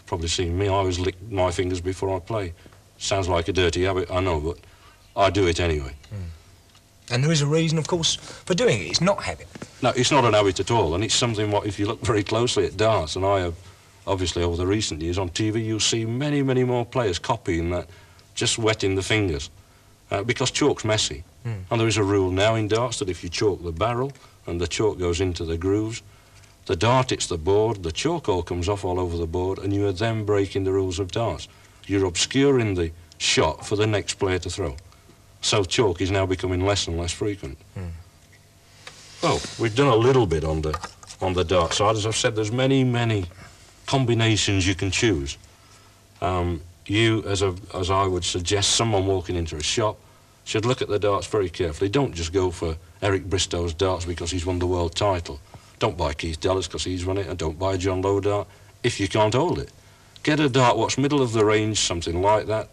probably seen me, I always lick my fingers before I play. Sounds like a dirty habit, I know, but I do it anyway. And there is a reason, of course, for doing it. It's not habit. No, it's not an habit at all, and it's something what, if you look very closely at darts, and I have, obviously over the recent years on TV, you'll see many, many more players copying that, just wetting the fingers, because chalk's messy. And there is a rule now in darts that if you chalk the barrel and the chalk goes into the grooves, the dart hits the board, the chalk all comes off all over the board, and you are then breaking the rules of darts. You're obscuring the shot for the next player to throw. So chalk is now becoming less and less frequent. Well, we've done a little bit on the dart side. As I've said, there's many, many combinations you can choose. You, as I would suggest, someone walking into a shop should look at the darts very carefully. Don't just go for Eric Bristow's darts because he's won the world title. Don't buy Keith Della's because he's won it, and don't buy a John Lowe dart if you can't hold it. Get a dart what's middle of the range, something like that.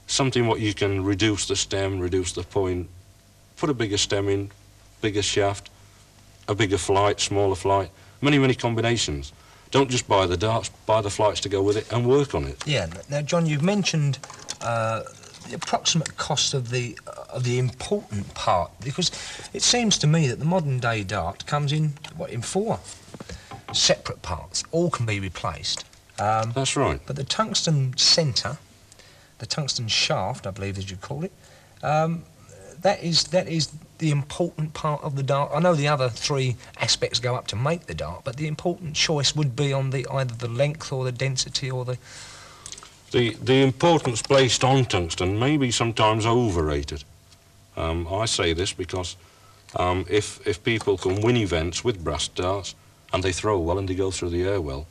Something what you can reduce the stem, reduce the point, put a bigger stem in, bigger shaft, a bigger flight, smaller flight, many, many combinations. Don't just buy the darts, buy the flights to go with it and work on it. Yeah. Now, John, you've mentioned the approximate cost of the important part, because it seems to me that the modern day dart comes in, what, in 4 separate parts. All can be replaced. That's right. But the tungsten centre, the tungsten shaft, I believe as you call it, that is the important part of the dart. I know the other 3 aspects go up to make the dart, but the important choice would be on either the length or the density or the... The importance placed on tungsten may be sometimes overrated. I say this because if people can win events with brass darts and they throw well and they go through the air well,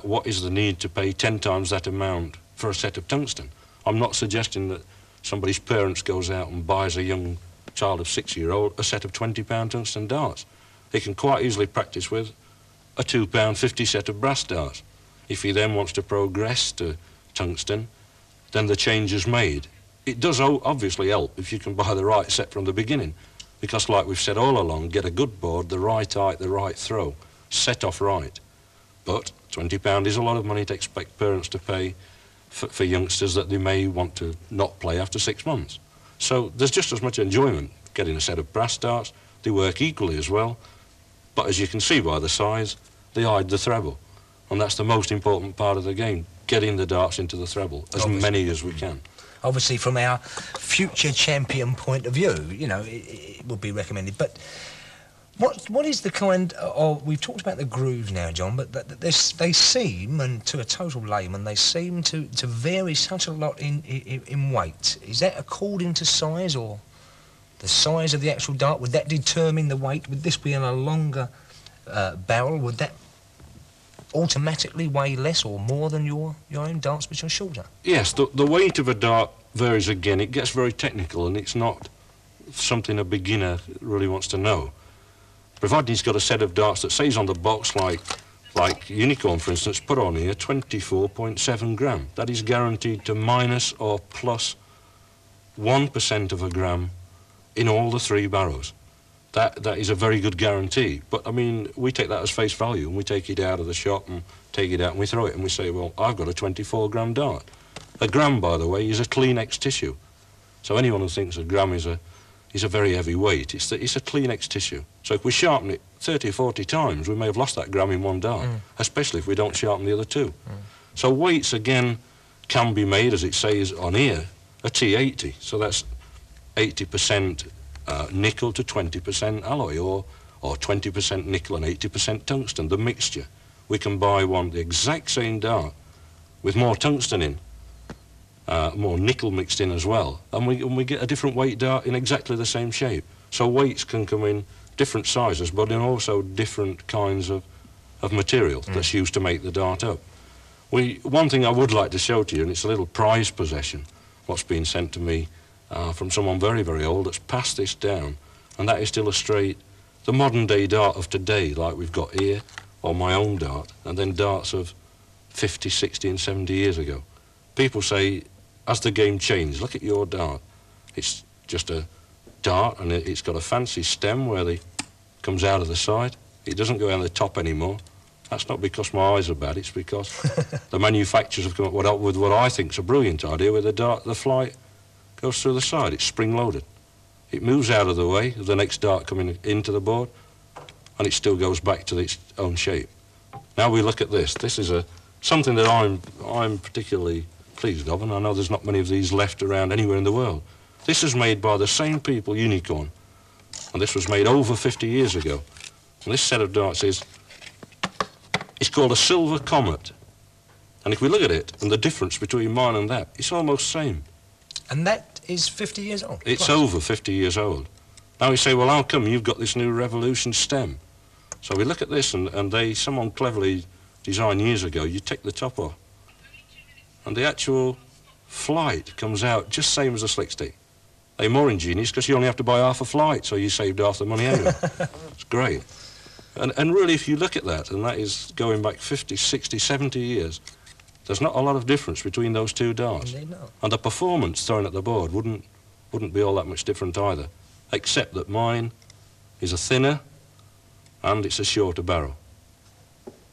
what is the need to pay 10 times that amount for a set of tungsten? I'm not suggesting that somebody's parents goes out and buys a young child of 6-year-old a set of £20 tungsten darts. They can quite easily practice with a £2.50 set of brass darts. If he then wants to progress to tungsten, then the change is made. It does obviously help if you can buy the right set from the beginning, because like we've said all along, get a good board, the right height, the right throw, set off right. But £20 is a lot of money to expect parents to pay for youngsters that they may want to not play after 6 months. So there's just as much enjoyment getting a set of brass darts. They work equally as well, but as you can see by the size, they hide the treble, and that's the most important part of the game, getting the darts into the treble, as many as we can. Obviously, from our future champion point of view, you know, it would be recommended. But what is the kind of... We've talked about the grooves now, John, but they seem, and to a total layman, they seem to vary such a lot in weight. Is that according to size, or the size of the actual dart? Would that determine the weight? Would this be on a longer barrel? Would that automatically weigh less or more than your own darts which are shorter? Yes, the weight of a dart varies again. It gets very technical, and it's not something a beginner really wants to know. Provided he's got a set of darts that says on the box, like Unicorn, for instance, put on here 24.7 gram. That is guaranteed to minus or plus 1% of a gram in all the 3 barrows. That is a very good guarantee. But, I mean, we take that as face value, and we take it out of the shop and take it out and we throw it, and we say, well, I've got a 24-gram dart. A gram, by the way, is a Kleenex tissue. So anyone who thinks a gram is a very heavy weight, it's a Kleenex tissue. So if we sharpen it 30 or 40 times, we may have lost that gram in one dart, especially if we don't sharpen the other 2. So weights, again, can be made, as it says on here, a T80. So that's 80% nickel to 20% alloy, or 20% nickel and 80% tungsten, the mixture. We can buy the exact same dart with more tungsten in, more nickel mixed in as well, and we get a different weight dart in exactly the same shape. So weights can come in different sizes, but in also different kinds of material that's used to make the dart up. One thing I would like to show to you, and it's a little prized possession, what's been sent to me from someone very, very old that's passed this down, and that is to illustrate the modern day dart of today, like we've got here, or my own dart, and then darts of 50, 60 and 70 years ago. People say, as the game changed, look at your dart. It's just a dart, and it's got a fancy stem where it comes out of the side. It doesn't go out the top anymore. That's not because my eyes are bad, it's because the manufacturers have come up with what I think is a brilliant idea, where the flight goes through the side. It's spring-loaded. It moves out of the way of the next dart coming into the board, and it still goes back to its own shape. Now we look at this. This is something that I'm particularly pleased of, and I know there's not many of these left around anywhere in the world. This is made by the same people, Unicorn, and this was made over 50 years ago. And this set of darts it's called a Silver Comet. And if we look at it, and the difference between mine and that, it's almost the same. And that is 50 years old? It's plus. over 50 years old. Now we say, well, how come you've got this new Revolution stem? So we look at this, and someone cleverly designed years ago, you take the top off, and the actual flight comes out just same as a slick stick. They're more ingenious because you only have to buy half a flight, so you saved half the money anyway. It's great. And really, if you look at that, and that is going back 50, 60, 70 years, there's not a lot of difference between those two darts. And the performance thrown at the board wouldn't be all that much different either, except that mine is a thinner and it's a shorter barrel.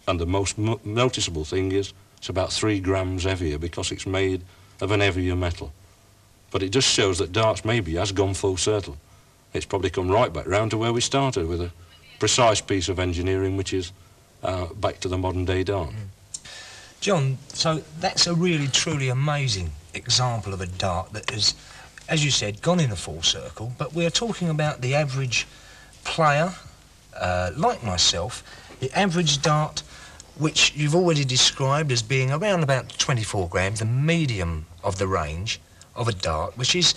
And the most noticeable thing is it's about 3 grams heavier because it's made of an heavier metal. But it just shows that darts maybe has gone full circle. It's probably come right back round to where we started, with a precise piece of engineering which is back to the modern day dart. John, so that's a really truly amazing example of a dart that has, as you said, gone in a full circle, but we're talking about the average player, like myself, the average dart, which you've already described as being around about 24 grams, the medium of the range of a dart, which is,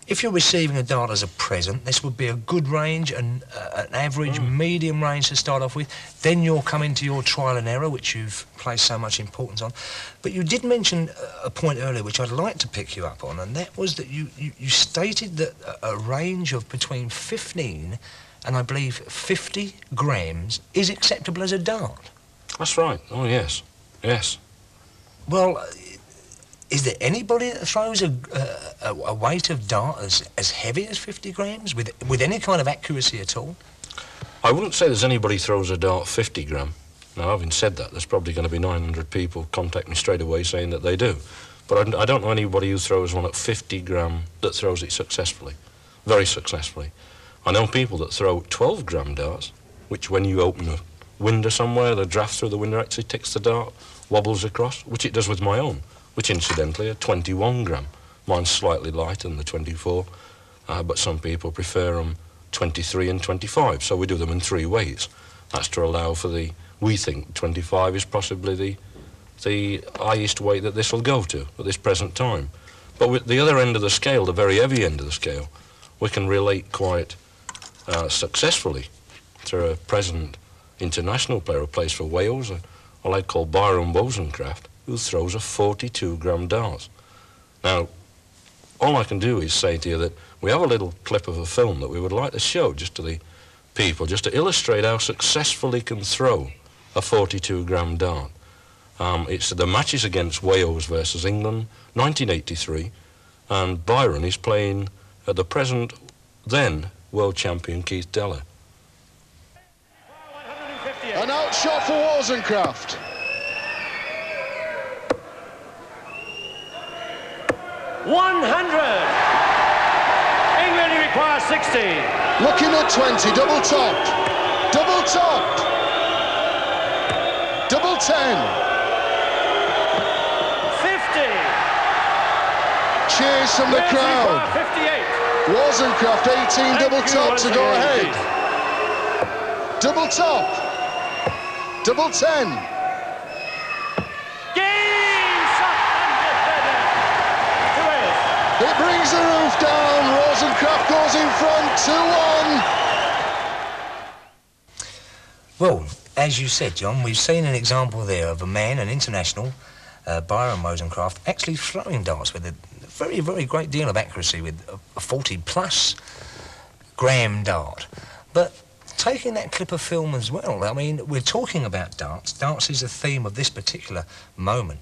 if you're receiving a dart as a present, this would be a good range and an average medium range to start off with. Then you'll come into your trial and error, which you've placed so much importance on. But you did mention a point earlier which I'd like to pick you up on, and that was that you stated that a range of between 15 and I believe 50 grams is acceptable as a dart. That's right. Oh, yes. Yes. Well, is there anybody that throws a weight of dart as heavy as 50 grams with any kind of accuracy at all? I wouldn't say there's anybody throws a dart 50 gram. Now, having said that, there's probably going to be 900 people contact me straight away saying that they do. But I don't know anybody who throws one at 50 gram that throws it successfully, very successfully. I know people that throw 12 gram darts, which when you open a window somewhere, the draft through the window actually takes the dart, wobbles across, which it does with my own, which incidentally are 21 gram. Mine's slightly lighter than the 24, but some people prefer them 23 and 25, so we do them in 3 ways. That's to allow for we think 25 is possibly the highest weight that this will go to at this present time. But with the other end of the scale, the very heavy end of the scale, we can relate quite successfully to a present international player who plays for Wales, a lad called Byron Wozencraft, who throws a 42 gram dart. Now, all I can do is say to you that we have a little clip of a film that we would like to show just to the people, just to illustrate how successfully can throw a 42 gram dart. It's the matches against Wales versus England, 1983, and Byron is playing at the present, then, world champion Keith Deller. An outshot for Wozencraft. England requires 60. Looking at 20, double topped. Double topped. Double 10. 50. Cheers from the crowd. 58. Wozencraft 18 double top to go ahead. Double top. Double 10. It brings the roof down. Wozencraft goes in front, 2-1. Well, as you said, John, we've seen an example there of a man, an international, Byron Wozencraft, actually throwing darts with a very, very great deal of accuracy with a 40-plus gram dart. But taking that clip of film as well, I mean, we're talking about darts. Darts is the theme of this particular moment.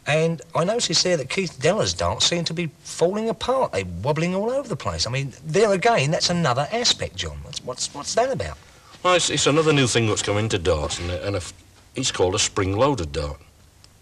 And I noticed there that Keith Deller's darts seem to be falling apart. They're wobbling all over the place. I mean, there again, that's another aspect, John. What's that about? Well, it's another new thing that's come into darts, and It's called a spring-loaded dart.